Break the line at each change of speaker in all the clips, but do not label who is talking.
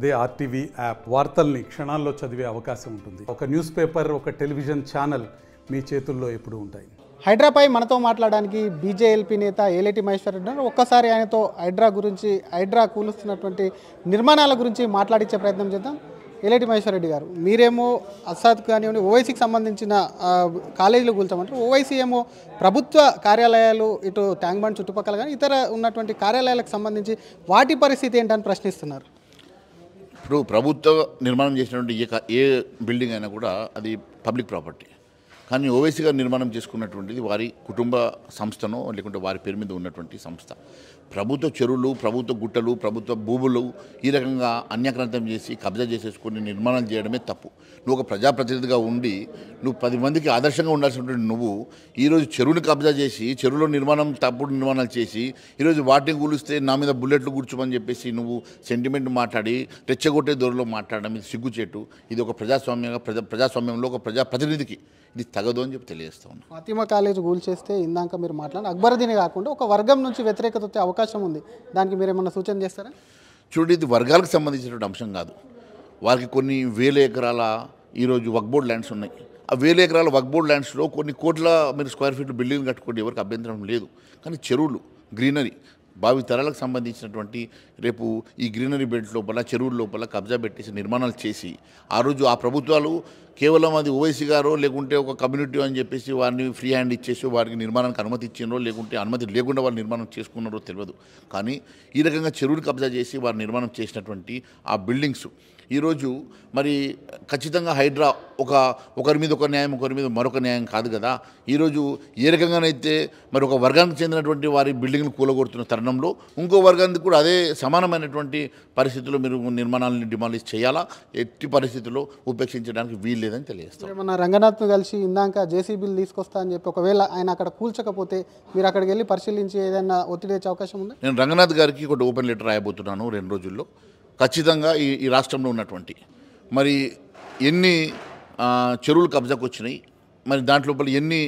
అదే RTV app వార్తల్ని క్షణాల్లో చదివే అవకాశం ఉంటుంది. ఒక న్యూస్ పేపర్, ఒక టెలివిజన్ ఛానల్ మీ చేతుల్లో ఎప్పుడూ ఉంటాయి.
హైడ్రాపై మనతో మాట్లాడడానికి బీజేఎల్పీ నేత ఏలేటి మహేశ్వర్ రెడ్డి ఉన్నారు. ఒక్కసారి ఆయనతో హైడ్రా కూలుస్తున్నటువంటి నిర్మాణాల గురించి మాట్లాడించే ప్రయత్నం చేద్దాం. ఏలేటి మహేశ్వర్ రెడ్డి గారు, మీరేమో అసాద్ కానివ్వండి ఓవైసీకి సంబంధించిన కాలేజీలు కూల్చామంటారు. ఓవైసీ ఏమో ప్రభుత్వ కార్యాలయాలు ఇటు ట్యాంక్ బండ్ చుట్టుపక్కల కానీ ఇతర ఉన్నటువంటి కార్యాలయాలకు సంబంధించి వాటి పరిస్థితి ఏంటని ప్రశ్నిస్తున్నారు.
ఇప్పుడు ప్రభుత్వ నిర్మాణం చేసినటువంటి ఏ బిల్డింగ్ అయినా కూడా అది పబ్లిక్ ప్రాపర్టీ. కానీ ఓవైసీ గారు నిర్మాణం చేసుకున్నటువంటిది వారి కుటుంబ సంస్థనో లేకుంటే వారి పేరు మీద ఉన్నటువంటి సంస్థ. ప్రభుత్వ చెరువులు, ప్రభుత్వ గుట్టలు, ప్రభుత్వ భూములు ఈ రకంగా అన్యాక్రాంతం చేసి కబ్జా చేసేసుకొని నిర్మాణం చేయడమే తప్పు. నువ్వు ఒక ప్రజాప్రతినిధిగా ఉండి నువ్వు 10 మందికి ఆదర్శంగా ఉండాల్సినటువంటి నువ్వు ఈరోజు చెరువుని కబ్జా చేసి చెరువులో తప్పుడు నిర్మాణాలు చేసి ఈరోజు వాటిని కూలిస్తే నా మీద బుల్లెట్లు కూర్చోమని చెప్పేసి నువ్వు సెంటిమెంట్ మాట్లాడి రెచ్చగొట్టే దూరంలో మాట్లాడడం ఇది సిగ్గుచేటు. ఇది ఒక ప్రజాస్వామ్యంలో ఒక ప్రజాప్రతినిధికి ఇది తగదు అని చెప్పి తెలియజేస్తా ఉన్నాను.
ఫాతిమా కాలేజ్ కూల్చేస్తే ఇందాక మీరు మాట్లాడిన అక్బరుద్దీన్ కాకుండా ఒక వర్గం నుంచి వ్యతిరేకత వచ్చే అవకాశం ఉంది. దానికి మీరు ఏమన్నా సూచన చేస్తారా?
చూడండి, ఇది వర్గాలకు సంబంధించినటువంటి అంశం కాదు. వారికి కొన్ని వేల ఎకరాల ఈరోజు వక్ఫ్ బోర్డ్ ల్యాండ్స్ ఉన్నాయి. ఆ 1000 ఎకరాల వక్ఫ్ బోర్డ్ ల్యాండ్స్లో కొన్ని కోట్ల మీరు స్క్వేర్ ఫీట్ బిల్డింగ్ కట్టుకోండి, ఎవరికి అభ్యంతరం లేదు. కానీ చెరువులు, గ్రీనరీ, భావి తరాలకు సంబంధించినటువంటి రేపు ఈ గ్రీనరీ బెల్ట్ లోపల చెరువుల లోపల కబ్జా పెట్టేసి నిర్మాణాలు చేసి ఆ రోజు ఆ ప్రభుత్వాలు కేవలం అది ఓవైసీ గారో లేకుంటే ఒక కమ్యూనిటీ అని చెప్పేసి వారిని ఫ్రీ హ్యాండ్ ఇచ్చేసి వారికి నిర్మాణానికి అనుమతి ఇచ్చినారో లేకుంటే అనుమతి లేకుండా వారు నిర్మాణం చేసుకున్నారో తెలియదు. కానీ ఈ రకంగా చెరువులు కబ్జా చేసి వారు నిర్మాణం చేసినటువంటి ఆ బిల్డింగ్స్ ఈరోజు మరి ఖచ్చితంగా హైడ్రా ఒకరి మీద ఒక న్యాయం, ఒకరి మీద మరొక న్యాయం కాదు కదా. ఈరోజు ఏ రకంగానైతే మరి ఒక వర్గానికి చెందినటువంటి వారి బిల్డింగ్లు కూలగొడుతున్న తరుణంలో ఇంకో వర్గానికి కూడా అదే సమానమైనటువంటి పరిస్థితుల్లో మీరు నిర్మాణాలను డిమాలిష్ చేయాలా, ఎట్టి పరిస్థితుల్లో ఉపేక్షించడానికి వీలు లేదని తెలియజేస్తాం.
మన రంగనాథ్ను కలిసి ఇందాక జేసీబీలు తీసుకొస్తా అని చెప్పి ఒకవేళ ఆయన అక్కడ కూల్చకపోతే మీరు అక్కడికి వెళ్ళి పరిశీలించి ఏదైనా ఒత్తిడి తెచ్చే అవకాశం ఉందా?
నేను రంగనాథ్ గారికి ఒక ఓపెన్ లెటర్ రాయబోతున్నాను 2 రోజుల్లో. ఖచ్చితంగా ఈ రాష్ట్రంలో ఉన్నటువంటి మరి ఎన్ని చెరువులు కబ్జాకు వచ్చినాయి, మరి దాంట్లోపల ఎన్ని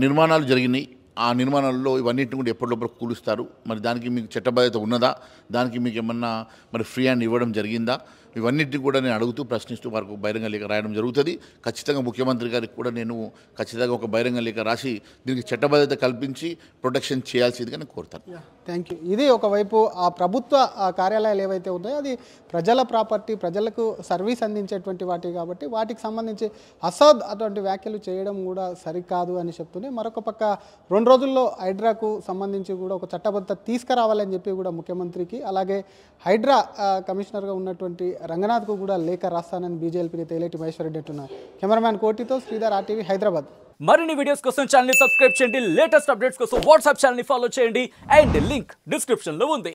నిర్మాణాలు జరిగినాయి, ఆ నిర్మాణాల్లో ఇవన్నిటిని కూడా ఎప్పటిలోపల కూలుస్తారు, మరి దానికి మీకు చట్టబద్ధత ఉన్నదా, దానికి మీకు ఏమన్నా మరి ఫ్రీ హ్యాండ్ ఇవ్వడం జరిగిందా, ఇవన్నిటిని కూడా నేను అడుగుతూ ప్రశ్నిస్తూ వారికి బహిరంగ లేఖ రాయడం జరుగుతుంది. ఖచ్చితంగా ముఖ్యమంత్రి గారికి కూడా నేను ఖచ్చితంగా ఒక బహిరంగ లేఖ రాసి దీనికి చట్టబద్ధత కల్పించి ప్రొటెక్షన్ చేయాల్సిందిగా నేను కోరుతాను.
Thank you. ఇది ఒకవైపు ఆ ప్రభుత్వ కార్యాలయాలు ఏవైతే ఉన్నాయో అది ప్రజల ప్రాపర్టీ, ప్రజలకు సర్వీస్ అందించేటువంటి వాటి కాబట్టి వాటికి సంబంధించి అసాద్ అటువంటి వ్యాఖ్యలు చేయడం కూడా సరికాదు అని చెప్తూనే మరొక పక్క 2 రోజుల్లో హైడ్రాకు సంబంధించి కూడా ఒక చట్టబద్ధత తీసుకురావాలని చెప్పి కూడా ముఖ్యమంత్రికి అలాగే హైడ్రా కమిషనర్గా ఉన్నటువంటి రంగనాథ్కు కూడా లేఖ రాస్తానని బీజేపీ నేత ఏలేటి మహేశ్వర్ రెడ్డి అంటున్నారు. కెమెరామ్యాన్ కోటితో శ్రీధర్, ఆర్టీవీ, హైదరాబాద్.
మరిన్ని వీడియోస్ కోసం ఛానల్ ని సబ్స్క్రైబ్ చేయండి. లేటెస్ట్ అప్డేట్స్ కోసం వాట్సాప్ ఛానల్ ని ఫాలో చేయండి. అండ్ లింక్ డిస్క్రిప్షన్ లో ఉంది.